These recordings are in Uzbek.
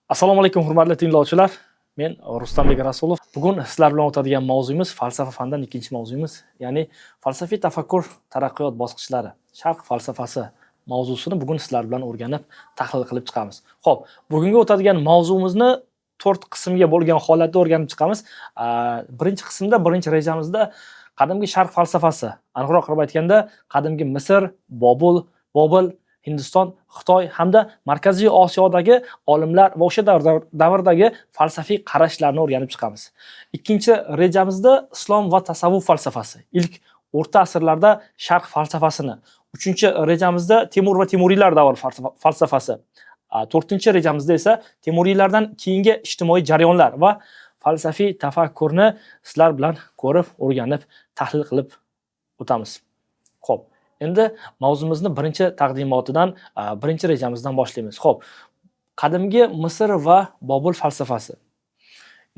Assalomu alaykum hurmatli tinglovchilar. Men Rustamdek Rasulov. Bugun sizlar bilan o'tadigan mavzuyimiz falsafa fandan ikkinchi mavzuyimiz, ya'ni falsafiy tafakkur taraqqiyot bosqichlari, Sharq falsafasi mavzusini bugun sizlar bilan o'rganib, tahlil qilib chiqamiz. Xo'p, bugungi o'tadigan mavzumuzni 4 qismga bo'lgan holatda o'rganib chiqamiz. Birinchi qismda, birinchi rejamizda qadimgi Sharq falsafasi, aniqroq qilib aytganda, qadimgi Misr, Bobil, Hindiston, Xitoy hamda Markaziy Osiyodagi olimlar va o'sha davrdagi falsafiy qarashlarni o'rganib chiqamiz. Ikkinchi rejamizda islom va tasavvuf falsafasi, ilk o'rta asrlarda Sharq falsafasini. Uchinchi rejamizda Temur va Temuriylar davri falsafasi. To'rtinchi rejamizda esa Temuriylardan keyingi ijtimoiy jarayonlar va falsafiy tafakkurni sizlar bilan ko'rib, o'rganib, tahlil qilib o'tamiz. Xo'p. Endi mavzumizni birinchi taqdimotidan, birinchi rejamizdan boshlaymiz. Xo'p, qadimgi Misr va Bobil falsafasi.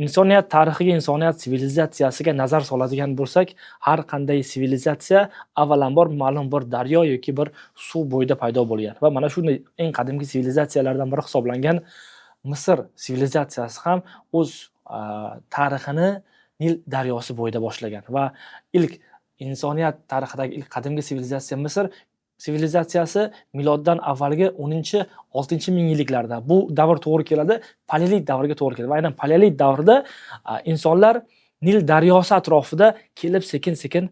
Insoniyat tarixiga, insoniyat sivilizatsiyasiga nazar soladigan bo'lsak, har qanday sivilizatsiya avvalambor ma'lum bir daryo yoki bir suv bo'yida paydo bo'lgan va mana shunday eng qadimgi sivilizatsiyalardan biri hisoblangan Misr sivilizatsiyasi ham o'z tarixini Nil daryosi bo'yida boshlagan va ilk insoniyat tarixidagi ilk qadimgi sivilizatsiya Misr sivilizatsiyasi miloddan avvalgi 10-6 ming yilliklarda. Bu davr to'g'ri keladi, paleolit davriga to'g'ri keladi. Va aynan paleolit davrida insonlar Nil daryosi atrofida kelib sekin-sekin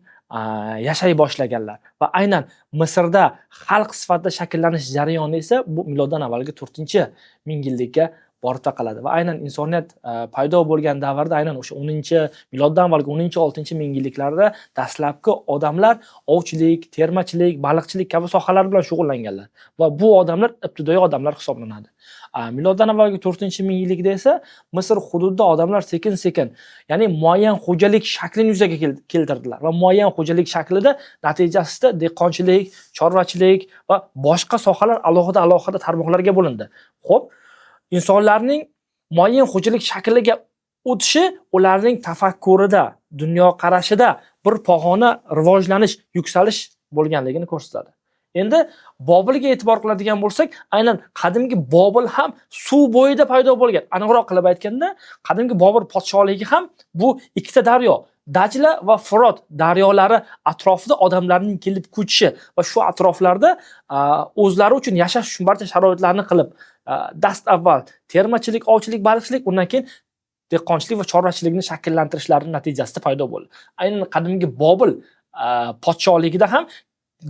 yashay boshlaganlar. Va aynan Misrda xalq sifatida shakllanish jarayoni esa bu miloddan avvalgi 4-ming yillikka borib taqaladi va aynan insoniyat paydo bo'lgan davrda, aynan o'sha miloddan avvalgi 10-6 ming yilliklarda dastlabki odamlar ovchilik, termachilik, baliqchilik kabi sohalar bilan shug'ullanganlar va bu odamlar ibtidoiy odamlar hisoblanadi. Miloddan avvalgi 4-ming yillikda esa Misr hududida odamlar sekin-sekin, ya'ni muayyan xo'jalik shaklini yuzaga keltirdilar va muayyan xo'jalik shaklida natijasida dehqonchilik, chorvachilik va boshqa sohalar alohida tarmoqlarga bo'lindi. Xo'p, insonlarning muayyan xo'jalik shakliga o'tishi ularning tafakkurida, dunyoqarashida bir pog'ona rivojlanish, yuksalish bo'lganligini ko'rsatadi. Endi Bobilga e'tibor qiladigan bo'lsak, aynan qadimgi Bobil ham suv bo'yida paydo bo'lgan. Aniqroq qilib aytganda, qadimgi Bobil podshohligi ham bu ikkita daryo, Dajla va Furot daryolari atrofida odamlarning kelib ko'chishi va shu atroflarda o'zlari uchun yashash uchun barcha sharoitlarni qilib, dast avval termachilik, ovchilik, baliqchilik, undan keyin dehqonchilik va chorvachilikni shakllantirishlarining natijasida paydo bo'ldi. Aynan qadimgi Bobil podshohligida ham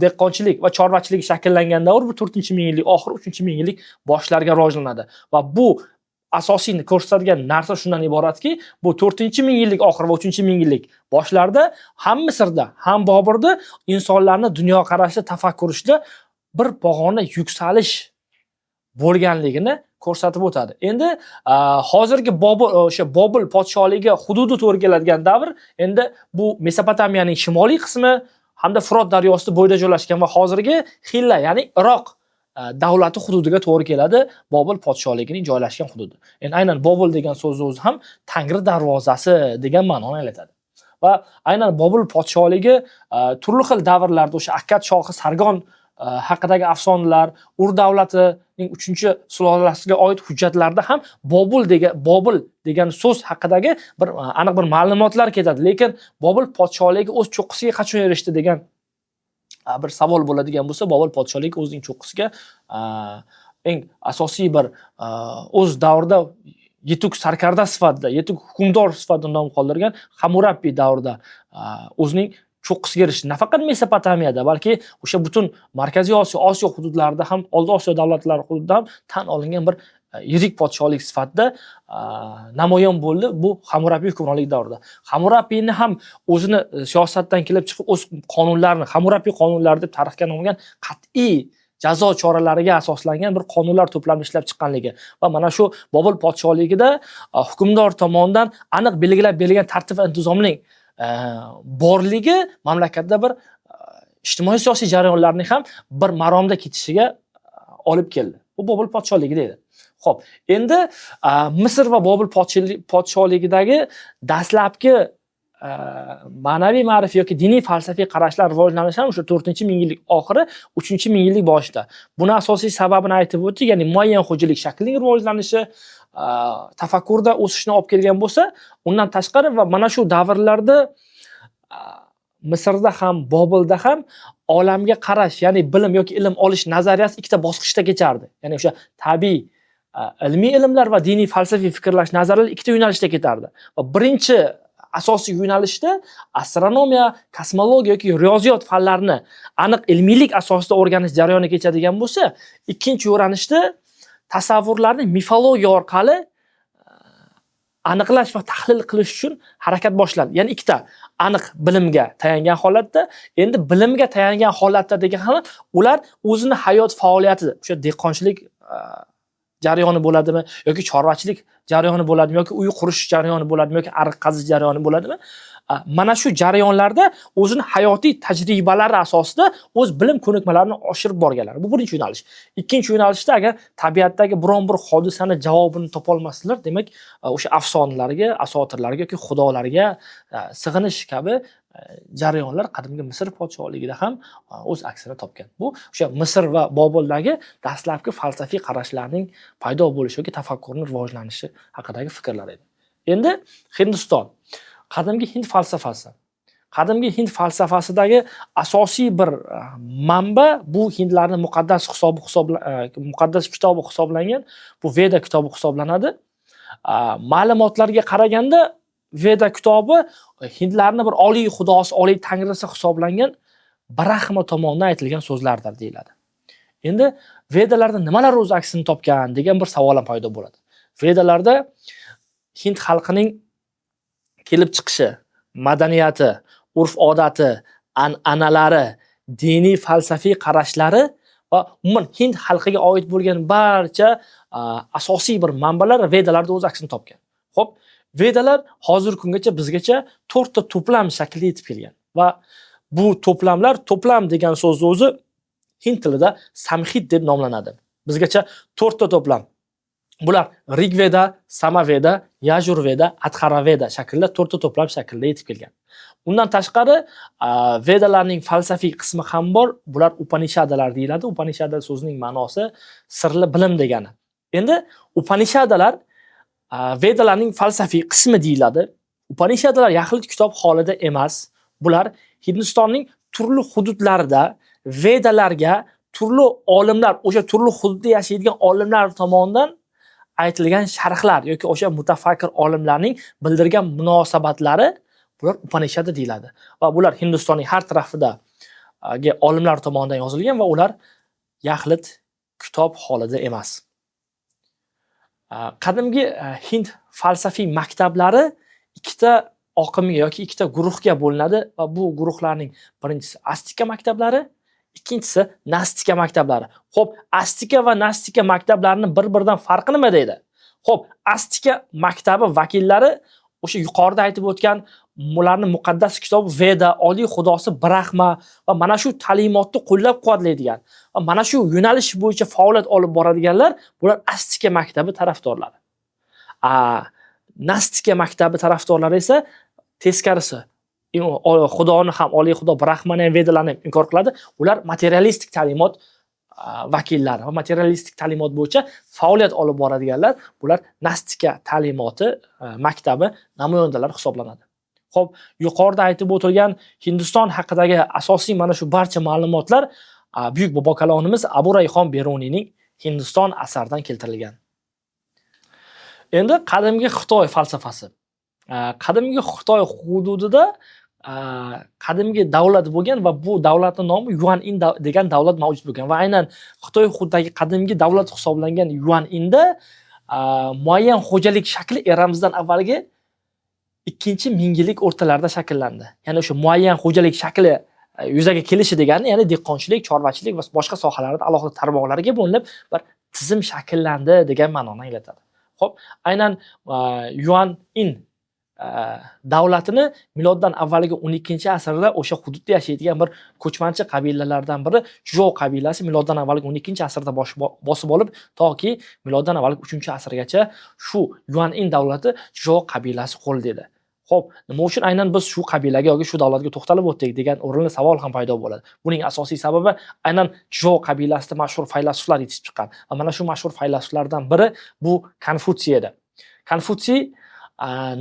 dehqonchilik va chorvachilik shakllangan davr bu 4-ming yillik oxir, 3-ming yillik boshlarga rivojlanadi va bu asosiy ko'rsatadigan narsa shundan iboratki, bu 4-ming yillik oxir va 3-ming yillik boshlarda ham Misrda, ham Bobilda insonlarning dunyoqarashi, tafakkurida bir pog'ona yuksalish bo'lganligini ko'rsatib o'tadi. Endi hozirgi Bobil podshohligi hududi to'g'ri keladigan davr, endi bu Mesopotamiyaning shimoliy qismi hamda Furot daryosida bo'yida joylashgan va hozirgi Xilla, ya'ni Iroq davlati hududiga to'g'ri keladi, Bobil podshohligining joylashgan hududi. Endi aynan Bobil degan so'z o'zi ham Tangri darvozasi degan ma'noni anglatadi. Va aynan Bobil podshohligi turli xil davrlarda o'sha Akkad shohi Sargon haqidagi afsonalar, Ur davlatining 3-sulolasiga oid hujjatlarda ham Bobil degan so'z haqidagi bir aniq bir ma'lumotlar ketadi. Lekin Bobil podshohligi o'z cho'qqisiga qachon erishdi degan bir savol bo'ladigan bo'lsa, Bobil podshohligi o'zining cho'qqisiga eng asosiy bir o'z davrida yetuk sarkarda sifatida, yetuk hukmdor sifatida nom qoldirgan Hammurapi davrida o'zining cho'qqisiga erishdi. Nafaqat Mesopotamiyada, balki o'sha butun Markaziy Osiyo hududlarida ham, Oldi Osiyo davlatlari hududida ham tan olingan bir yirik podshohlik sifatida namoyon bo'ldi bu Hammurapi hukmronlik davrida. Hammurapini ham o'zini siyosatdan kelib chiqib o'z qonunlarini, Hammurapi qonunlari deb tarixga nomlangan qat'iy jazo choralariga asoslangan bir qonunlar to'plamini ishlab chiqqanligi va mana shu Bobil podshohligida hukmdor tomonidan aniq belgilab berilgan tartib va intizomning borligi mamlakatda bir ijtimoiy siyosiy jarayonlarning ham bir maromda ketishiga olib keldi. Bu Bobil podshohligi deydi. Xo'p, endi Misr va Bobil podshohligidagi dastlabki ma'naviy ma'rif yoki diniy falsafiy qarashlar rivojlanishi ham o'sha 4-mingyillik oxiri, 3-mingyillik boshida. Buni asosiy sababini aytib o'tdik, ya'ni muayyan xo'jalik shaklining rivojlanishi tafakkurda o'sishni olib kelgan bo'lsa, undan tashqari va mana shu davrlarda Misrda ham, Bobilda ham olamga qarash, ya'ni bilim yoki ilm olish nazariyasi ikkita bosqichda kechardi. Ya'ni o'sha tabiiy ilmiy ilmlar va diniy falsafiy fikrlash nazariyalari ikkita yo'nalishda ketardi. Va birinchi asosiy yo'nalishda astronomiya, kosmologiya yoki riyoziyot fanlarini aniq ilmiylik asosida o'rganish jarayoni kechadigan bo'lsa, ikkinchi yo'nalishda tasavvurlarni mifologiya orqali aniqlash va tahlil qilish uchun harakat boshlandi. Ya'ni ikkita aniq bilimga tayangan holatda, endi bilimga tayangan holatda degan ham ular o'zini hayot faoliyati, o'sha dehqonchilik jarayoni bo'ladimi yoki chorvachilik jarayoni bo'ladimi yoki uy qurish jarayoni bo'ladimi yoki ariq qazish jarayoni bo'ladimi? Mana shu jarayonlarda o'zini hayotiy tajribalari asosida o'z bilim ko'nikmalarini oshirib borganlar. Bu birinchi yo'nalish. Ikkinchi yo'nalishda agar tabiatdagi biron bir hodisani javobini topa olmasalar, demak, o'sha afsonalarga, asotirlarga yoki xudolarga sig'inish kabi jarayonlar qadimgi Misr podshohligida ham o'z aksini topgan. Bu o'sha Misr va Bobildagi dastlabki falsafiy qarashlarning paydo bo'lishi yoki tafakkurning rivojlanishi haqidagi fikrlar edi. Endi Hindiston, qadimgi Hind falsafasi. Qadimgi Hind falsafasidagi asosiy bir manba bu hindlarning muqaddas kitobi hisoblangan, bu Veda kitobi hisoblanadi. Ma'lumotlarga qaraganda Veda kitobi hindlarning bir oliy xudosi, oliy tangrisi hisoblangan Brahma tomonidan aytilgan so'zlardir deyiladi. Endi Vedalarda nimalar o'z aksini topgan degan bir savol ham paydo bo'ladi. Vedalarda Hind xalqining kelib chiqishi, madaniyati, urf-odati, an'analari, diniy falsafiy qarashlari va umuman Hind xalqiga oid bo'lgan barcha asosiy bir manbalar Vedalarda o'z aksini topgan. Xo'p, Vedalar hozirgi kungacha bizgacha 4 ta to'plam shaklida yetib kelgan va bu to'plamlar, to'plam degan so'zni o'zi hind tilida Samhit deb nomlanadi. Bizgacha 4 ta to'plam. Bular Rig Veda, Sama Veda, Yajur Veda, Adhara Veda shaklida 4 ta to'plam shaklida yetib kelgan. Undan tashqari Vedalarning falsafiy qismi ham bor. Bular Upanishadalar deyiladi. Upanishada so'zining ma'nosi sirli bilim degani. Endi Upanishadalar Vedalarning falsafiy qismi deyiladi. Upanishadalar yaxlit kitob holida emas. Bular Hindistonning turli hududlarida Vedalarga turli olimlar, o'sha turli hududda yashaydigan olimlar tomonidan aytilgan sharhlar yoki o'sha mutafakkir olimlarning bildirgan munosabatlari, bular Upanishada deyiladi. Va bular Hindistonning har tarafida olimlar tomonidan yozilgan va ular yaxlit kitob holida emas. Qadimgi Hind falsafiy maktablari ikkita oqimga yoki ikkita guruhga bo'linadi va bu guruhlarning birinchisi Astika maktablari, ikkinchisi Nastika maktablari. Xo'p, Astika va Nastika maktablarining bir-biridan farqi nima deydi? Xo'p, Astika maktabi vakillari o'sha yuqorida aytib o'tgan ularning muqaddas kitobi Veda, oliy xudosi Brahma va mana shu ta'limotni qo'llab-quvvatlaydigan va mana shu yo'nalish bo'yicha faoliyat olib boradiganlar, bular Astika maktabi tarafdorlari. Nastika maktabi tarafdorlari esa teskarisi. Xudoni ham, oliy xudo Brahmani ham, Vedalarni ham inkor qiladi. Ular materialistik ta'limot vakillari va materialistik ta'limot bo'yicha faoliyat olib boradiganlar, bular Nastika ta'limoti maktabi namoyandalari hisoblanadi. Xo'p, yuqorida aytib o'tilgan Hindiston haqidagi asosiy mana shu barcha ma'lumotlar buyuk bobo kalonimiz Abu Rayhon Beruniyning Hindiston asaridan keltirilgan. Endi qadimgi Xitoy falsafasi. Qadimgi Xitoy hududida qadimgi davlat bo'lgan va bu davlatning nomi Yuan In degan davlat mavjud bo'lgan va aynan Xitoy hududidagi qadimgi davlat hisoblangan Yuan Inda muayyan xo'jalik shakli eramizdan avvalgi 2-mingyillik o'rtalarida shakllandi. Ya'ni o'sha muayyan xo'jalik shakli yuzaga kelishi degani, ya'ni dehqonchilik, chorvachilik va boshqa sohalarda alohida tarmoqlarga bo'linib bir tizim shakllandi degan ma'noni anglatadi. Xo'p, aynan Yuan In davlatini miloddan avvalgi 12-asrda o'sha hududda yashaydigan bir ko'chmanchi qabilalardan biri Zhou qabilasi miloddan avvalgi 12-asrda bosib olib, toki miloddan avvalgi 3-asrgacha shu Yuan In davlati Zhou qabilasi qo'lida edi. Xo'p, nima uchun aynan biz shu qabilaga yoki shu davlatga to'xtalib o'tdik degan o'rinli savol ham paydo bo'ladi. Buning asosiy sababi aynan Chjo qabilasida mashhur faylasuflar yetishib chiqqan. Va mana shu mashhur faylasuflardan biri bu Konfutsiy edi. Konfutsiy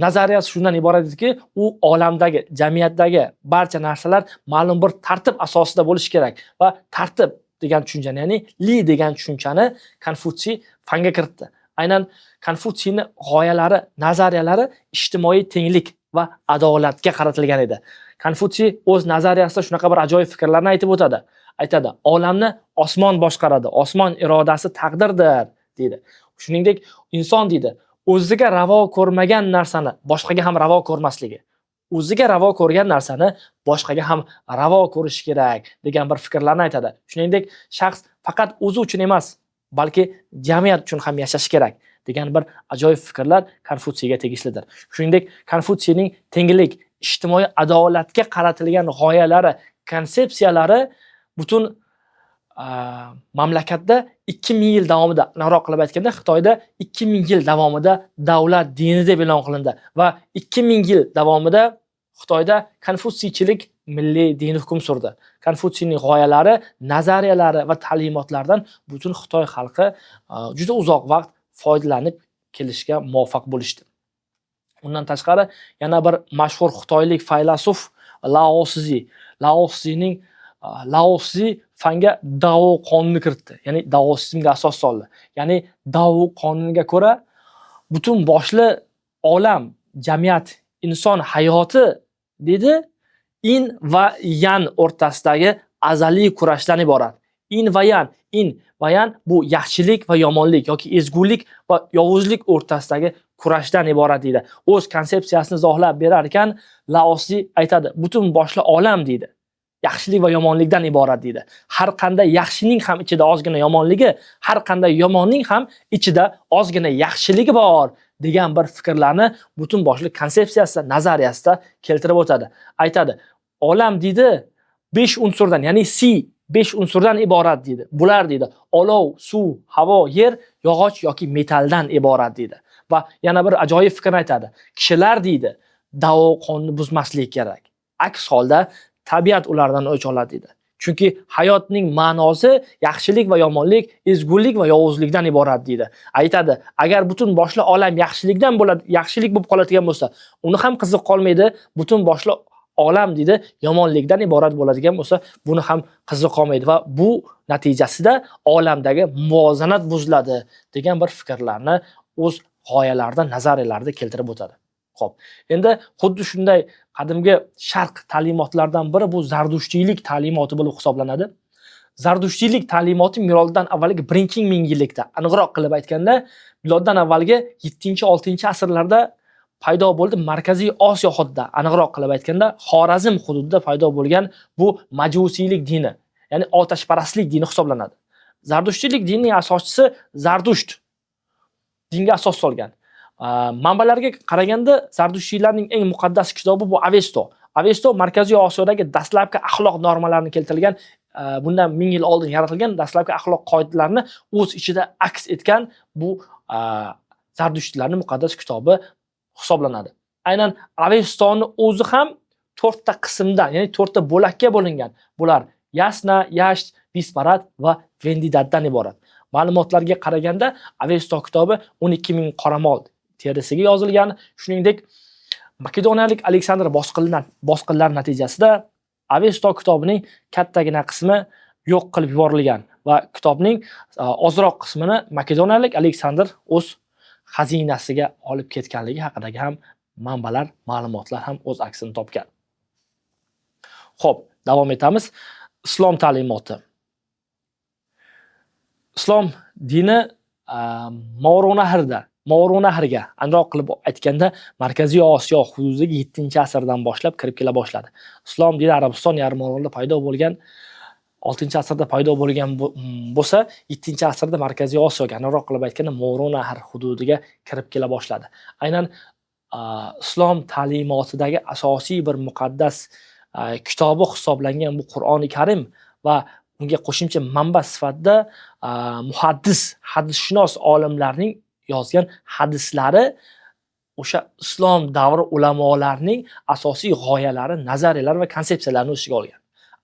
nazariyasi shundan iborat ediki, u olamdagi, jamiyatdagi barcha narsalar ma'lum bir tartib asosida bo'lishi kerak va tartib degan tushunchani, ya'ni li degan tushunchani Konfutsiy fanga kiritdi. Aynan Konfutsiyning g'oyalari, nazariyalari ijtimoiy tenglik va adolatga qaratilgan edi. Konfutsiy o'z nazariyasida shunaqa bir ajoyib fikrlarni aytib o'tadi. Aytadi, olamni osmon boshqaradi, osmon irodasi taqdirdir, deydi. Shuningdek, inson deydi, o'ziga ravo ko'rmagan narsani boshqaga ham ravo ko'rmasligi, o'ziga ravo ko'rgan narsani boshqaga ham ravo ko'rish kerak degan bir fikrlarni aytadi. Shuningdek, shaxs faqat o'zi uchun emas, balki jamiyat uchun ham yashash kerak degan bir ajoyib fikrlar Konfutsiyga tegishlidir. Shuningdek, Konfutsiyning tenglik, ijtimoiy adolatga qaratilgan g'oyalari, konsepsiyalari butun mamlakatda 2000 yil davomida, aniqroq qilib aytganda, Xitoyda 2000 yil davomida davlat dini deb e'lon qilindi va 2000 yil davomida Xitoyda Konfutsiychilik milliy din hukm surdi. Konfutsiyning g'oyalari, nazariyalari va ta'limotlaridan butun Xitoy xalqi juda uzoq vaqt foydalanib kelishga muvaffaq bo'lishdi. Undan tashqari yana bir mashhur xitoylik faylasuf Lao Tzu. Lao Tzu fanga Dao qonunini kiritdi. Ya'ni Daosizmga asos soldi. Ya'ni Dao qonuniga ko'ra butun boshli olam, jamiyat, inson hayoti dedi in va yan o'rtasidagi azaliy kurashdan iborat. In va yan bu yaxshilik va yomonlik yoki ezgulik va yovuzlik o'rtasidagi kurashdan iborat deydi. O'z konsepsiyasini izohlab berar ekan, Lao Tzu aytadi, butun boshli olam deydi, yaxshilik va yomonlikdan iborat deydi. Har qanday yaxshining ham ichida ozgina yomonligi, har qanday yomonning ham ichida ozgina yaxshiligi bor degan bir fikrlarni butun boshli konsepsiyasida, nazariyasida keltirib o'tadi. Aytadi, olam deydi 5 unsurdan, ya'ni 5 unsurdan iborat deydi. Bular deydi, olov, suv, havo, yer, yog'och yoki metalldan iborat deydi. Va yana bir ajoyib fikr aytadi. Kishilar deydi, Dao qonunini buzmaslik kerak. Aks holda tabiat ulardan o'ch oladi deydi. Chunki hayotning ma'nosi yaxshilik va yomonlik, ezgulik va yovuzlikdan iborat deydi. Aytadi, agar butun boshli olam yaxshilikdan bo'ladi, yaxshilik bo'lib qoladigan bo'lsa, uni ham qiziq qolmaydi. Butun boshli olam deydi, yomonlikdan iborat bo'ladigan bo'lsa, buni ham qiziq qolmaydi va bu natijasida olamdagi muvozanat buziladi degan bir fikrlarni o'z g'oyalarida, nazariyalarida keltirib o'tadi. Xo'p, endi xuddi shunday qadimgi sharq ta'limotlaridan biri bu Zardushtiylik ta'limoti bo'lib hisoblanadi. Zardushtiylik ta'limoti miloddan avvalgi 1000 yillikda, aniqroq qilib aytganda, miloddan avvalgi 7-6 asrlarda paydo bo'ldi. Markaziy Osiyo hududida, aniqroq qilib aytganda, Xorazm hududida paydo bo'lgan bu majusiylik dini, ya'ni otashparastlik dini hisoblanadi. Zardushtiylik dinining asoschisi Zardusht dinga asos solgan. Manbalarga qaraganda Zardushtiylarning eng muqaddas kitobi bu Avesto. Avesto Markaziy Osiyodagi dastlabki axloq normalarini keltirilgan, bundan 1000 yil oldin yaratilgan dastlabki axloq qoidalarini o'z ichida aks etgan bu Zardushtiylarning muqaddas kitobi hisoblanadi. Aynan Avestoning o'zi ham 4 ta qismdan, ya'ni 4 ta bo'lakka bo'lingan. Bular Yasna, Yasht, Visparat va Vendidatdan iborat. Ma'lumotlarga qaraganda Avesto kitobi 12000 qoramol terisiga yozilgan. Shuningdek, Makedoniyalik Aleksandr bosqinlar natijasida Avesto kitobining kattagina qismi yo'q qilib yuborilgan va kitobning ozroq qismini Makedoniyalik Aleksandr o'z xazinasiga olib ketganligi haqidagi ham manbalar, ma'lumotlar ham o'z aksini topgan. Xo'p, davom etamiz. Islom ta'limoti. Islom dini Movarounnahrga, aniqroq qilib aytganda, Markaziy Osiyo hududiga 7-asrdan boshlab kirib kela boshladi. Islom dini Arabiston yarimorolida paydo bo'lgan, 6-asrda paydo bo'lgan bo'lsa, 7-asrda Markaziy Osiyoga, aniqroq qilib aytganda, Movarounnahr hududiga kirib kela boshladi. Aynan islom ta'limotidagi asosiy bir muqaddas kitobi hisoblangan bu Qur'oni Karim va unga qo'shimcha manba sifatida muhaddis, hadisshunos olimlarning yozgan hadislari o'sha islom davri ulamolarining asosiy g'oyalari, nazariyalari va konsepsiyalarini o'z ichiga olgan.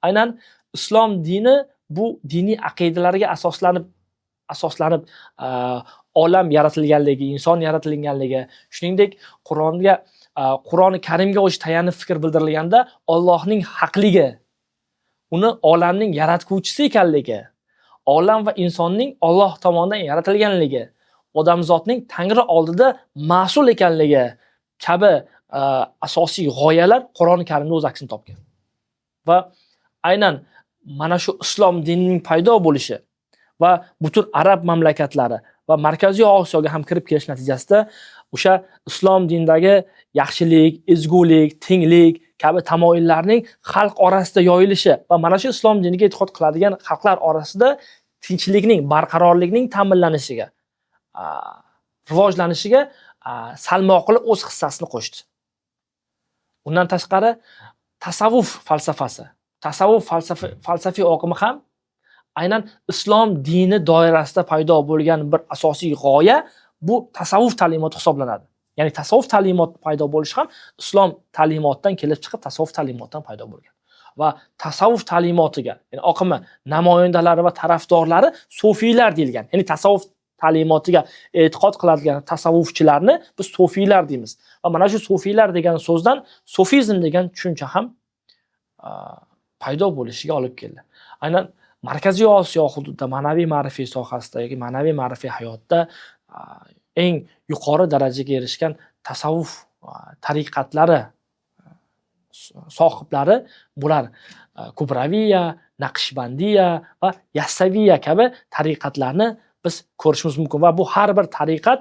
Aynan islom dini bu diniy aqidalarga asoslanib olam yaratilganligi, inson yaratilganligi, shuningdek Qur'oni Karimga o'zi tayanib fikr bildirilganda Allohning haqligi, uni olamning yaratuvchisi ekanligi, olam va insonning Alloh tomonidan yaratilganligi, odamzodning Tangri oldida mas'ul ekanligi kabi asosiy g'oyalar Qur'oni Karimda o'z aksini topgan. Va aynan mana shu islom dinining paydo bo'lishi va butun arab mamlakatlari va Markaziy Osiyoga ham kirib kelish natijasida o'sha islom dinidagi yaxshilik, ezgulik, tenglik kabi tamoyillarning xalq orasida yoyilishi va mana shu islom diniga e'tiqod qiladigan xalqlar orasida tinchlikning, barqarorlikning ta'minlanishiga, rivojlanishiga salmoqli o'z hissasini qo'shdi. Undan tashqari tasavvuf falsafiy oqimi ham aynan islom dini doirasida paydo bo'lgan bir asosiy g'oya bu tasavvuf ta'limoti hisoblanadi. Ya'ni tasavvuf ta'limoti paydo bo'lishi ham islom ta'limotidan kelib chiqib tasavvuf ta'limotidan paydo bo'lgan. Va tasavvuf ta'limotiga, ya'ni oqimi namoyandalari va tarafdorlari sufiylar deyilgan. Ya'ni tasavvuf ta'limotiga e'tiqod qiladigan tasavvufchilarni biz sufiylar deymiz. Va mana shu sufiylar degan so'zdan sufizm degan tushuncha ham paydo bo'lishiga olib keldi. Aynan Markaziy Osiyo hududida ma'naviy ma'rifiy sohasidagi ma'naviy ma'rifiy hayotda eng yuqori darajaga erishgan tasavvuf tariqatlari sohiblari bular Kubraviya, Naqshbandiya va Yassaviya kabi tariqatlarni biz ko'rishimiz mumkin va bu har bir tariqat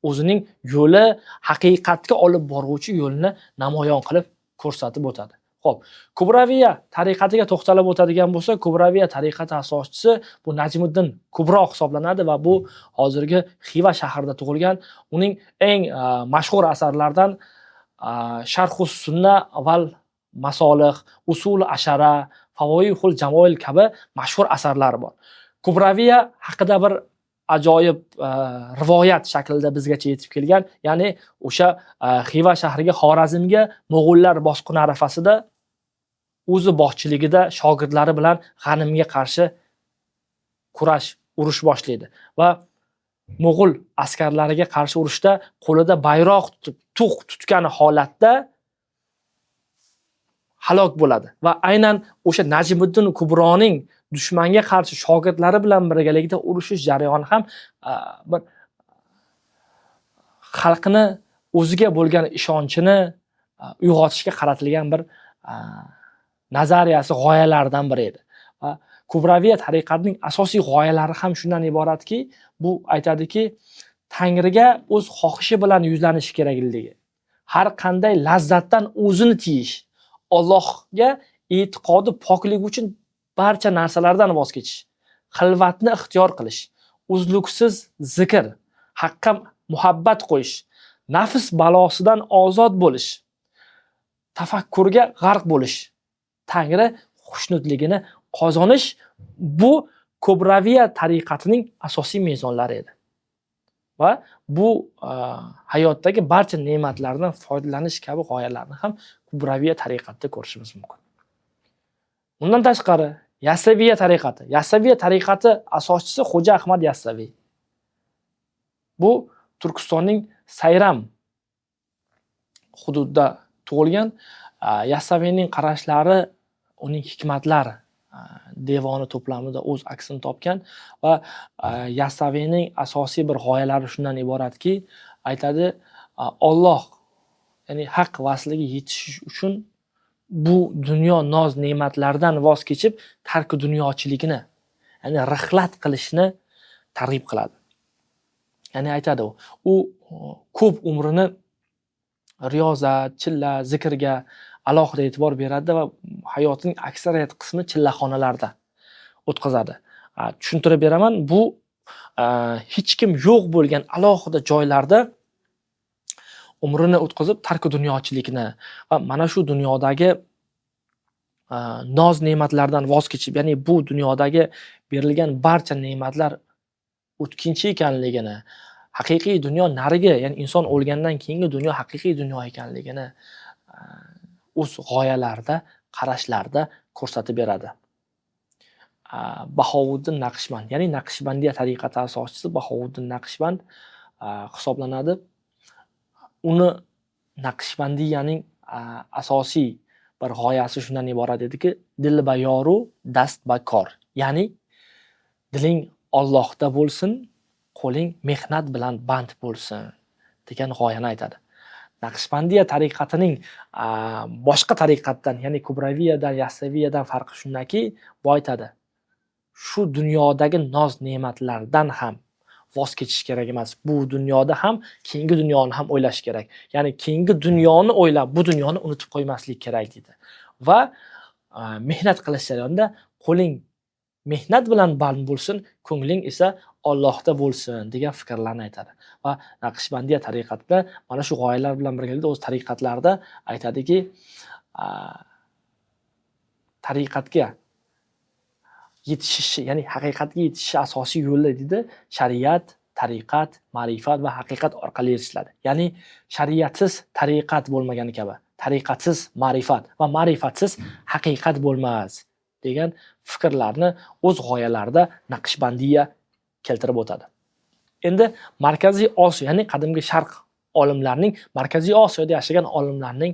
o'zining yo'li, haqiqatga olib boruvchi yo'lni namoyon qilib ko'rsatib o'tadi. Xo'p, Kubraviya tariqatiga to'xtalib o'tadigan bo'lsa, Kubraviya tariqati asoschisi bu Najmiddin Kubro hisoblanadi va bu hozirgi Xiva shahrida tug'ilgan. Uning eng mashhur asarlaridan Sharhus Sunna val Masolih, Usul Ashara, Favoihul Jamoil kabi mashhur asarlari bor. Kubraviya haqida bir ajoyib rivoyat shaklida bizgacha yetib kelgan. Ya'ni o'sha Xiva shahriga, Xorazmga mo'g'ullar bosqini arafasida o'zi boshchiligida shogirdlari bilan G'animga qarshi urush boshlaydi va mo'g'ul askarlariga qarshi urushda qo'lida bayroq tutib, tug' tutgan holatda halok bo'ladi. Va aynan o'sha Najmiddin Kubroning dushmanga qarshi shogirdlari bilan birgalikda urushish jarayoni ham bir xalqni o'ziga bo'lgan ishonchini uyg'otishga qaratilgan bir nazariyasi, g'oyalaridan biri edi. Va Kubraviya tariqatining asosiy g'oyalari ham shundan iboratki, bu aytadiki, Tangriga o'z xohishi bilan yuzlanish kerakligi, har qanday lazzatdan o'zini tiyish, Allohga e'tiqodi pokligi uchun barcha narsalardan voz kechish, xilvatni ixtiyor qilish, uzluksiz zikr, haqqa muhabbat qo'yish, nafs balosidan ozod bo'lish, tafakkurga g'arq bo'lish, Tangri xushnudligini qozonish bu Kubraviya tariqatining asosiy mezonlari edi. Va bu hayotdagi barcha ne'matlardan foydalanish kabi g'oyalarni ham Kubraviya tariqatida ko'rishimiz mumkin. Undan tashqari Yassaviya tariqati asoschisi Xo'ja Ahmad Yassaviy. Bu Turkistonning Sayram hududida tug'ilgan. Yassaviyning qarashlari uning hikmatlar devoni to'plamida o'z aksini topgan va Yassaviyning asosiy bir g'oyalari shundan iboratki, aytadi, Alloh, ya'ni haq vasliga yetish uchun bu dunyo noz ne'matlaridan voz kechib, tarki dunyochiligini, ya'ni rihlat qilishni targ'ib qiladi. Ya'ni aytadi, u ko'p umrini riyozat, chilla, zikrga alohida e'tibor beradi va hayotining aksariyat qismi chillaxonalarda o'tkazadi. Tushuntirib beraman, bu hech kim yo'q bo'lgan alohida joylarda umrini o'tkazib, tarki dunyochilikni va mana shu dunyodagi noz ne'matlardan voz kechib, ya'ni bu dunyodagi berilgan barcha ne'matlar o'tkinchi ekanligini, haqiqiy dunyo narigi, ya'ni inson o'lgandan keyingi dunyo haqiqiy dunyo ekanligini o'z g'oyalarida, qarashlarida ko'rsatib beradi. Bahovuddin Naqshband, ya'ni Naqshbandiya tariqati asoschisi Bahovuddin Naqshband hisoblanadi. Uni Naqshbandiyaning asosiy bir g'oyasi shundan iborat ediki, dil ba yoru, dast ba kor. Ya'ni diling Allohda bo'lsin, qo'ling mehnat bilan band bo'lsin degan g'oyani aytadi. Naqshbandiya tariqatining boshqa tariqatdan, ya'ni Kubraviyadan, Yassaviyadan farqi shundaki, bu aytadi, shu dunyodagi noz ne'matlardan ham voz kechish kerak emas. Bu dunyoda ham keyingi dunyoni ham o'ylash kerak. Ya'ni keyingi dunyoni o'ylab, bu dunyoni unutib qo'ymaslik kerak dedi. Va mehnat qilish jarayonida qo'ling mehnat bilan band bo'lsin, ko'ngling esa Allohda bo'lsin degan fikrlarni aytadi. Va Naqshbandiya tariqatida mana shu g'oyalar bilan birgalikda o'z tariqatlarida aytadiki, tariqatga yetishishi, ya'ni haqiqatga yetishish asosiy yo'li dedi, shariat, tariqat, ma'rifat va haqiqat orqali erishiladi. Ya'ni shariatsiz tariqat bo'lmagani kabi, tariqatsiz ma'rifat va ma'rifatsiz haqiqat bo'lmas degan fikrlarni o'z g'oyalarida Naqshbandiya keltirib o'tadi. Endi Markaziy Osiyo, ya'ni qadimgi Sharq olimlarining, Markaziy Osiyoda yashagan olimlarning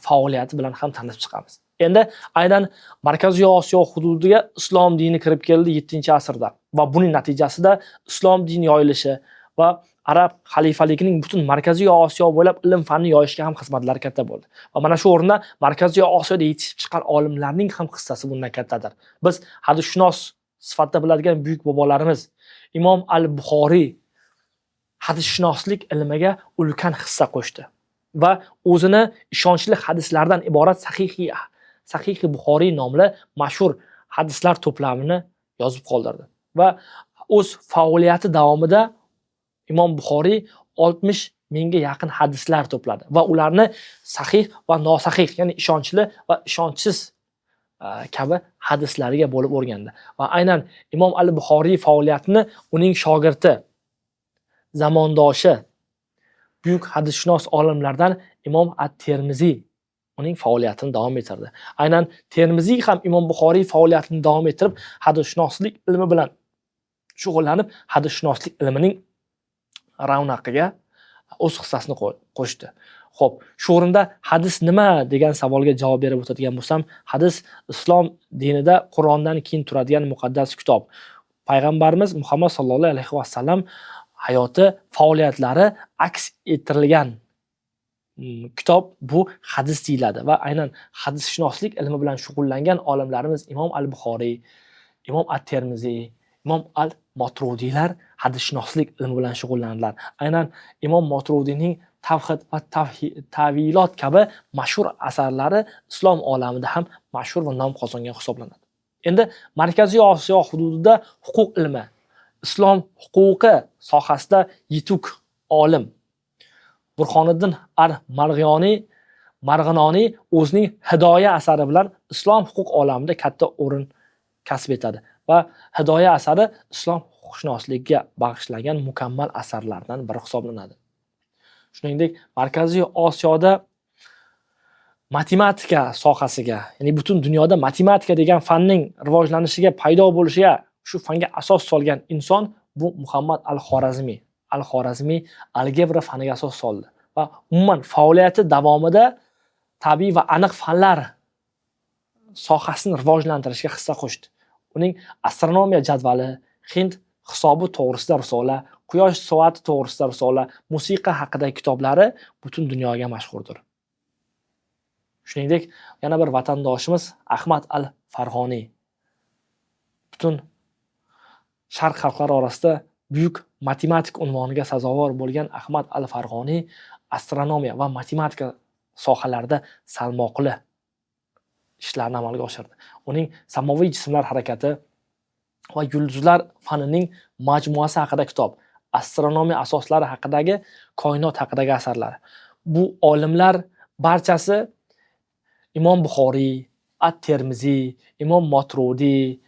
faoliyati bilan ham tanishib chiqamiz. Endi aynan Markaziy Osiyo hududiga islom dini kirib keldi 7-asrda va buning natijasida islom dini yoyilishi va arab xalifaligining butun Markaziy Osiyo bo'ylab ilm fanni yoyishga ham xizmatlari katta bo'ldi. Va mana shu o'rinda Markaziy Osiyoda yetishib chiqqan olimlarning ham hissasi bundan kattadir. Biz hadisshunos sifatida biladigan buyuk bobolarimiz Imom al-Buxoriy hadisshunoslik ilmiga ulkan hissa qo'shdi va o'zini ishonchli hadislardan iborat Sahih Buxoriy nomli mashhur hadislar to'plamini yozib qoldirdi. Va o'z faoliyati davomida Imom Buxoriy 60 mingga yaqin hadislar to'pladi va ularni sahih va nosahih, ya'ni ishonchli va ishonchsiz kabi hadislarga bo'lib o'rgandi. Va aynan Imom al-Buxoriy faoliyatini uning shogirdi, zamondoshi, buyuk hadisshunos olimlardan Imom at-Termiziy uning faoliyatini davom ettirdi. Aynan Termiziy ham Imom Buxoriy faoliyatini davom ettirib, hadisshunoslik ilmi bilan shug'ullanib, hadisshunoslik ilmining ravnaqiga o'z hissasini qo'shdi. Xo'p, shu o'rinda hadis nima degan savolga javob berib o'tadigan bo'lsam, hadis islom dinida Qur'ondan keyin turadigan muqaddas kitob. Payg'ambarimiz Muhammad sallallohu alayhi vasallam hayoti, faoliyatlari aks ettirilgan kitob bu hadis deyiladi va aynan hadisshunoslik ilmi bilan shug'ullangan olimlarimiz Imom al-Buxoriy, Imom at-Termiziy, Imom al-Moturudiylar hadisshunoslik ilmi bilan shug'ullanadilar. Aynan Imom Moturudiyning Tavhid va Tavilot kabi mashhur asarlari islom olamida ham mashhur va nom qozongan hisoblanadi. Endi Markaziy Osiyo hududida huquq ilmi, islom huquqi sohasida yetuk olim Burxoniddin Marg'inoniy o'zining Hidoya asari bilan islom huquq olamida katta o'rin kasb etadi va Hidoya asari islom huquqshunosligiga bag'ishlangan mukammal asarlardan biri hisoblanadi. Shuningdek, Markaziy Osiyoda matematika sohasiga, ya'ni butun dunyoda matematika degan fanning rivojlanishiga, paydo bo'lishiga, shu fanga asos solgan inson bu Muhammad al-Xorazmiy. Al-Xorazmiy algebra faniga asos soldi va umuman faoliyati davomida tabiiy va aniq fanlar sohasini rivojlantirishga hissa qo'shdi. Uning astronomiya jadvali, Hind hisobi to'g'risida risola, quyosh soati to'g'risida risola, musiqa haqidagi kitoblari butun dunyoga mashhurdir. Shuningdek, yana bir vatandoshimiz Ahmad al-Farg'oniy butun Sharq xalqlari orasida buyuk matematik unvoniga sazovor bo'lgan Ahmad al-Farg'oniy astronomiya va matematika sohalarida salmoqli ishlarni amalga oshirdi. Uning samoviy jismlar harakati va yulduzlar fanining majmuasi haqida kitob, astronomiya asoslari haqidagi, koinot haqidagi asarlari. Bu olimlar barchasi Imom Buxoriy, at-Termiziy, Imom Moturudiy,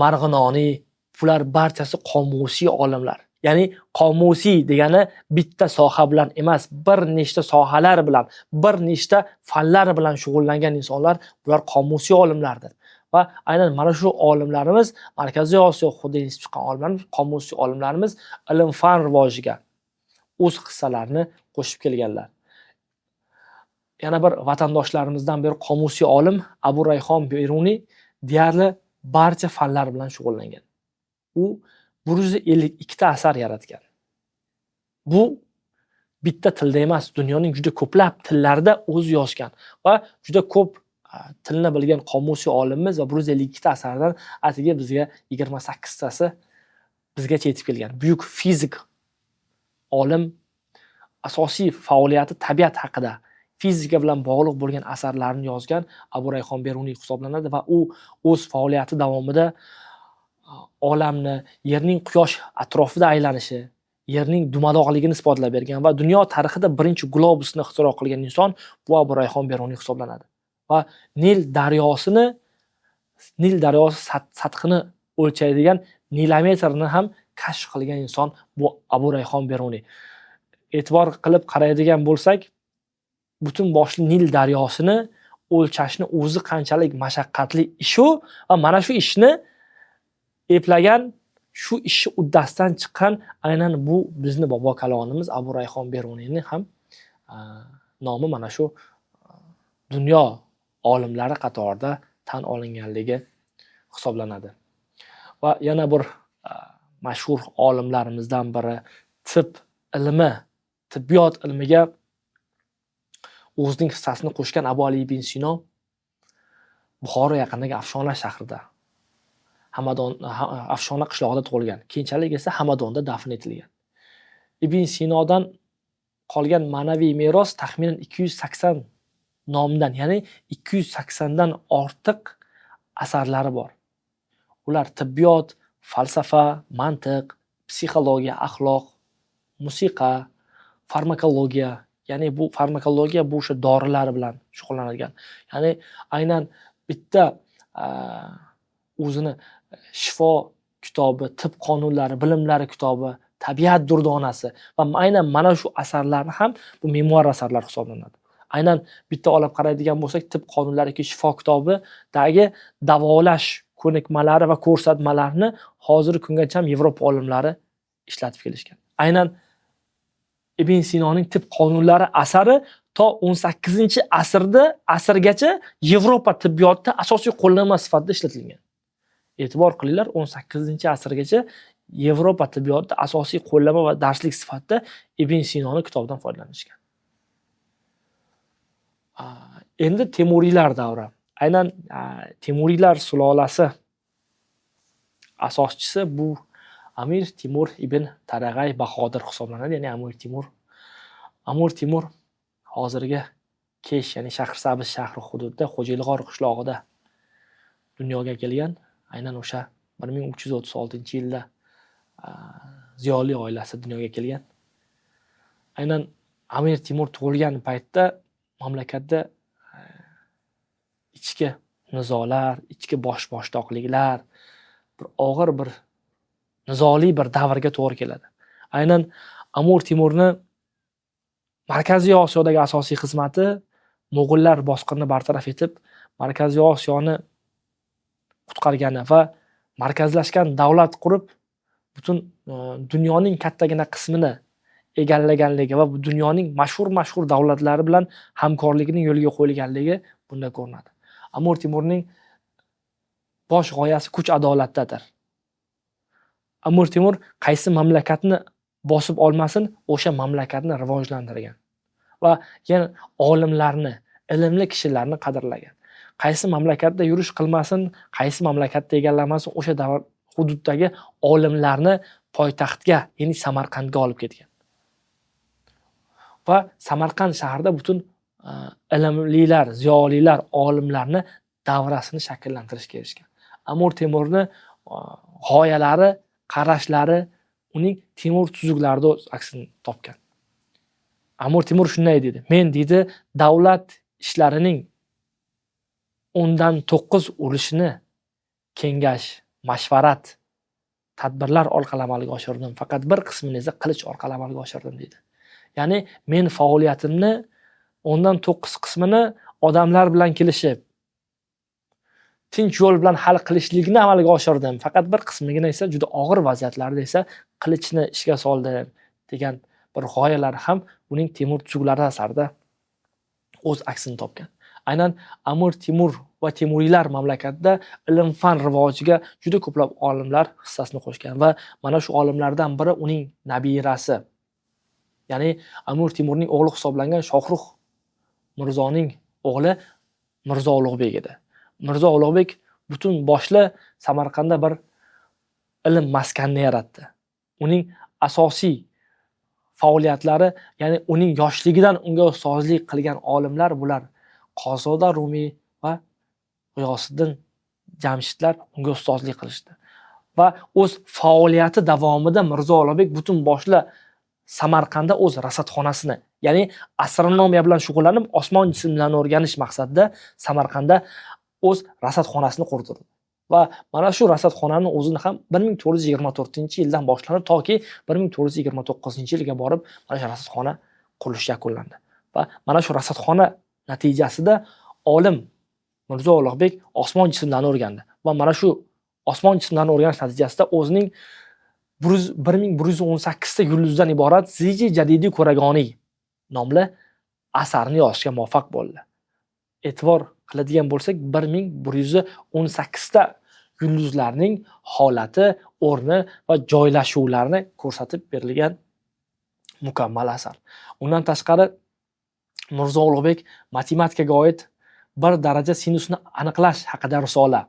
Marg'inoniy, bular barchasi qomusiy olimlar. Ya'ni qomusiy degani bitta soha bilan emas, bir nechta sohalar bilan, bir nechta fanlar bilan shug'ullangan insonlar, bular qomusiy olimlardir. Va aynan mana shu olimlarimiz, Markaziy Osiyo hududidan chiqqan olimlarimiz, qomusiy olimlarimiz ilm-fan rivojiga o'z hissalarini qo'shib kelganlar. Yana bir vatandoshlarimizdan biri qomusiy olim Abu Rayhon Beruniy deyarli barcha fanlar bilan shug'ullangan. U 152 ta asar yaratgan. Bu bitta tilda emas, dunyoning juda ko'plab tillarida o'zi yozgan va juda ko'p tilni bilgan qomusiy olimimiz va 152 ta asardan atigi bizga 28 tasi bizgacha yetib kelgan. Buyuk fizik olim asosiy faoliyati tabiat haqida, fizika bilan bog'liq bo'lgan asarlarni yozgan Abu Rayhon Beruniy hisoblanadi va u o'z faoliyati davomida olamni, yerning quyosh atrofida aylanishi, yerning dumaloqligini isbotlab bergan va dunyo tarixida birinchi globusni ixtiro qilgan inson bu Abu Rayhon Beruniy hisoblanadi. Va Nil daryosi sathini o'lchaydigan nilometrni ham kashf qilgan inson bu Abu Rayhon Beruniy. E'tibor qilib qaraydigan bo'lsak, butun boshli Nil daryosini o'lchashni o'zi qanchalik mashaqqatli ish-u va mana shu ishni eplagan, shu ishni uddasidan chiqqan aynan bu bizni bobo kalonimiz Abu Rayhon Beruniyni ham nomi mana shu dunyo olimlari qatorida tan olinganligi hisoblanadi. Va yana bir mashhur olimlarimizdan biri tibbiyot ilmiga o'zining hissasini qo'shgan Abu Ali ibn Sino Buxoro yaqinidagi Afshona shahrida, Afshona qishlog'ida tug'ilgan. Keyinchalik esa Hamadonda dafn etilgan. Ibn Sinodan qolgan ma'naviy meros taxminan 280 nomdan, ya'ni 280 dan ortiq asarlari bor. Ular tibbiyot, falsafa, mantiq, psixologiya, axloq, musiqa, farmakologiya, ya'ni bu farmakologiya bu o'sha dorilar bilan shug'ullanadigan. Ya'ni aynan bitta o'zini shifo kitobi, tib qonunlari, bilimlari kitobi, tabiat durdonasi va aynan mana shu asarlarni ham bu memuar asarlar hisoblanadi. Aynan bitta olib qaraydigan bo'lsak, tib qonunlari yoki shifo kitobidagi davolash ko'nikmalari va ko'rsatmalarni hozirgi kungacha ham Yevropa olimlari ishlatib kelishgan. Aynan Ibn Sinoning tib qonunlari asari to 18-asrgacha Yevropa tibbiyotida asosiy qo'llanma sifatida ishlatilgan. E'tibor qilinglar, 18-asrgacha Yevropa tibbiyotida asosiy qo'llanma va darslik sifatida Ibn Sinoning kitobidan foydalanishgan. Endi Temuriylar davri. Aynan Temuriylar sulolasi asoschisi bu Amir Timur ibn Tarag'ay Bahodir hisoblanadi. Ya'ni Amir Timur hozirgi Kesh, ya'ni Shahrisabz shahri hududida Xo'jalig'or qishlog'ida dunyoga kelgan. Aynan o'sha 1336-yilda ziyoli oilasi dunyoga kelgan. Aynan Amir Timur tug'ilgan paytda mamlakatda ichki nizolar, ichki boshmoshtoqliklar, bir og'ir bir nizoli bir davrga to'g'ri keladi. Aynan Amir Timurni Markaziy Osiyodagi asosiy xizmati Mo'g'ullar bosqinini bartaraf etib, Markaziy Osiyoni qutqargani va markazlashgan davlat qurib, butun dunyoning kattagina qismini egallaganligi va bu dunyoning mashhur davlatlari bilan hamkorlikning yo'liga qo'yilganligi bunda ko'rinadi. Amir Timurning bosh g'oyasi kuch adolatdadir. Amir Timur qaysi mamlakatni bosib olmasin, o'sha mamlakatni rivojlantirgan va yana olimlarni, ilmli kishilarni qadrlagan. Qaysi mamlakatda yurish qilmasin, qaysi mamlakatda egallamasin, o'sha davr hududdagi olimlarni poytaxtga, ya'ni Samarqandga olib ketgan. Va Samarqand shahrida butun ilmlilar, ziyolilar, olimlarni davrasini shakllantirishga erishgan. Amir Temurni g'oyalari, qarashlari uning Temur tuzuklarida aksini topgan. Amir Temur shunday dedi: "Men dedi, davlat ishlarining 10dan 9 urishini kengash, mashvarat tadbirlar orqali amalga oshirdim. Faqat bir qismini esa qilich orqali amalga oshirdim deydi. Ya'ni men faoliyatimni 9 qismini odamlar bilan kelishib, tinch yo'l bilan hal qilishlikni amalga oshirdim. Faqat bir qismigina esa juda og'ir vaziyatlarda esa qilichni ishga soldim degan bir g'oyalar ham uning Temur tuzuklari asarida o'z aksini topgan. Aynan Amir Temur va Temuriylar mamlakatida ilm-fan rivojiga juda ko'plab olimlar hissasini qo'shgan va mana shu olimlardan biri uning nabirasi. Ya'ni Amir Temurning o'g'li hisoblangan Shohrux Mirzoning o'g'li Mirzo Ulug'bek edi. Mirzo Ulug'bek butun boshli Samarqandda bir ilm maskanini yaratdi. Uning asosiy faoliyatlari, ya'ni uning yoshligidan unga ustozlik qilgan olimlar bular Qozoda Rumiy va G'iyosiddin Jamshidlar unga ustozlik qilishdi. Va o'z faoliyati davomida Mirzo Ulug'bek butun boshli Samarqandda o'z rasadxonasini, ya'ni astronomiya bilan shug'ullanib, osmon jismlarini o'rganish maqsadida Samarqandda o'z rasadxonasini qurdirdi. Va mana shu rasadxonani o'zini ham 1424-yildan boshlanib toki 1429-yilga borib mana shu rasadxona qurilishi yakunlandi. Va mana shu rasadxona natijasida olim Mirzo Ulug'bek osmon jismlarini o'rgandi va mana shu osmon jismlarini o'rganish natijasida o'zining 1118 ta yulduzdan iborat Ziji Jadidi Ko'ragoni nomli asarni yozishga muvaffaq bo'ldi. E'tibor qiladigan bo'lsak, 1118 ta yulduzlarning holati, o'rni va joylashuvlarini ko'rsatib berilgan mukammal asar. Undan tashqari Mirzo Ulug'bek matematikaga oid bir daraja sinusni aniqlash haqida risola,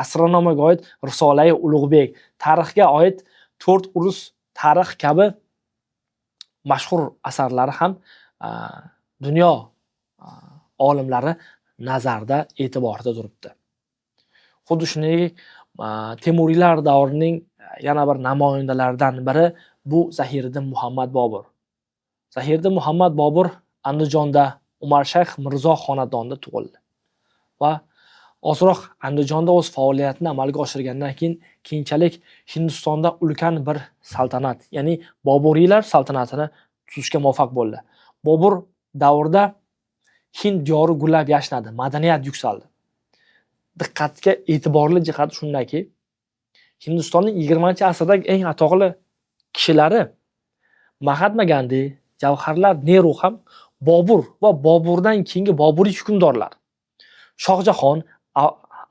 astronomiyaga oid Risolai Ulug'bek, tarixga oid 4 urus tarix kabi mashhur asarlari ham dunyo olimlari nazarda, e'tiborida turibdi. Xuddi shuningdek, Temuriylar davrining yana bir namoyandalaridan biri bu Zahiriddin Muhammad Bobur. Zahiriddin Muhammad Bobur Andijonda Umar Shayx Mirzo xonadonida tug'ildi va ozroq Andijonda o'z faoliyatini amalga oshirgandan keyin keyinchalik Hindistonda ulkan bir saltanat, ya'ni Boburiylar saltanatini tuzishga muvaffaq bo'ldi. Bobur davrida Hind diyori gullab yashnadi, madaniyat yuksaldi. Diqqatga e'tiborli jihati shundaki, Hindistonning 20-asrdagi eng atoqli kishilari Mahatma Gandhi, Javharlal Nehru ham Bobur va Boburdan keyingi Boburiy hukmdorlar, Shohjahon,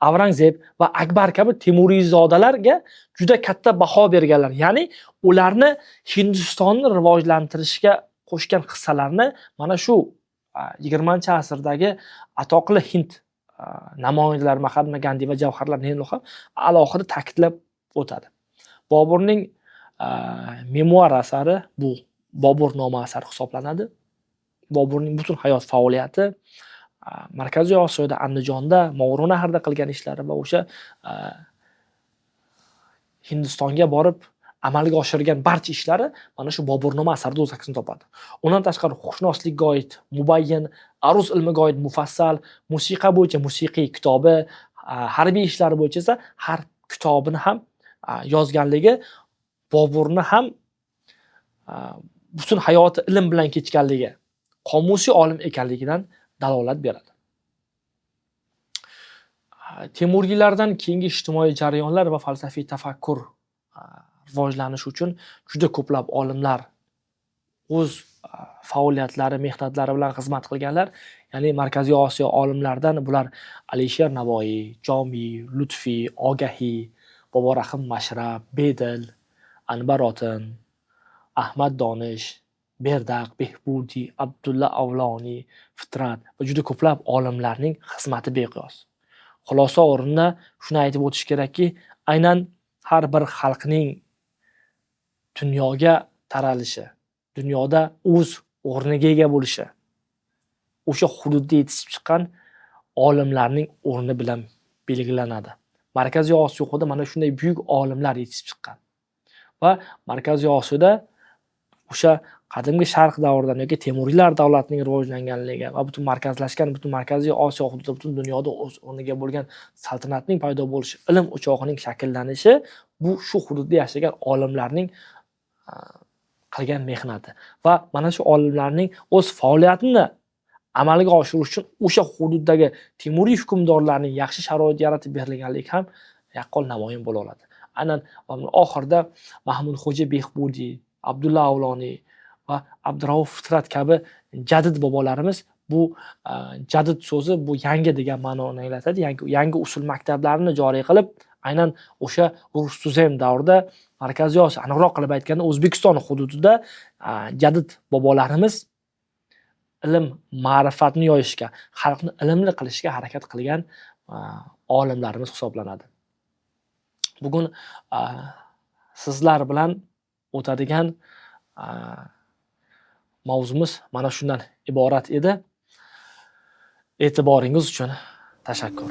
Avrangzeb va Akbar kabi Temuriyzodalarga juda katta baho berganlar. Ya'ni ularni Hindistonni rivojlantirishga qo'shgan hissalarni mana shu 20-asrdagi atoqli Hind namoyandalari Mahatma Gandhi va Javharlal Nehru ham alohida ta'kidlab o'tadi. Boburning memuar asari bu Boburnoma asari hisoblanadi. Boburning butun hayot faoliyati, Markaziy Osiyoda, Andijonda, Mo'g'runaharda qilgan ishlari va o'sha Hindistonga borib amalga oshirgan barcha ishlari mana shu Boburnoma asarida o'z aksini topadi. Undan tashqari huquqshunoslikka oid Mubayyin, aruz ilmiga oid Mufassal, musiqa bo'yicha musiqiy kitobi, harbiy ishlari bo'yicha esa har kitobini ham yozganligi Boburni ham butun hayoti ilm bilan kechganligi, qomusiy olim ekanligidan dalolat beradi. Temuriylardan keyingi ijtimoiy jarayonlar va falsafiy tafakkur rivojlanishi uchun juda ko'plab olimlar o'z faoliyatlari, mehnatlari bilan xizmat qilganlar. Ya'ni Markaziy Osiyo olimlaridan bular Alisher Navoiy, Jomiy, Lutfiy, Ogahiy, Boborahim Mashrab, Bedil, Anbar Otin, Ahmad Donish, Berdaq, Behbudi, Abdulla Avloniy, Fitrat va juda ko'plab olimlarning xizmati beqiyos. Xulosa o'rnida shuni aytib o'tish kerakki, aynan har bir xalqning dunyoga taralishi, dunyoda o'z o'rniga ega bo'lishi o'sha hududda yetishib chiqqan olimlarning o'rni bilan belgilanadi. Markaziy Osiyoda mana shunday buyuk olimlar yetishib chiqqan. Va Markaziy Osiyoda o'sha qadimgi Sharq davridan yoki Temuriylar davlatining rivojlanganligi va butun markazlashgan butun Markaziy Osiyo hududida butun dunyoda o'z o'rniga bo'lgan saltanatning paydo bo'lishi, ilm o'chog'ining shakllanishi Bu shu hududda yashagan olimlarning qilgan mehnati va mana shu olimlarning o'z faoliyatini amalga oshirish uchun o'sha hududdagi Temuriy hukmdorlarning yaxshi sharoit yaratib berilganligi ham yaqqol namoyon bo'la oladi. Aynan oxirida Mahmudxo'ja Behbudiy, Abdulla Avloniy va Abdurauf Fitrat kabi jadid bobolarimiz bu jadid so'zi bu yangi degan ma'noni anglatadi. Yangi usul maktablarini joriy qilib, aynan o'sha Rustumzem davrida Markaziy Osiyo, aniqroq qilib aytganda O'zbekiston hududida jadid bobolarimiz ilm, ma'rifatni yoyishga, xalqni ilmli qilishga harakat qilgan olimlarimiz hisoblanadi. Bugun sizlar bilan o'tadigan mavzumiz mana shundan iborat edi. E'tiboringiz uchun tashakkur.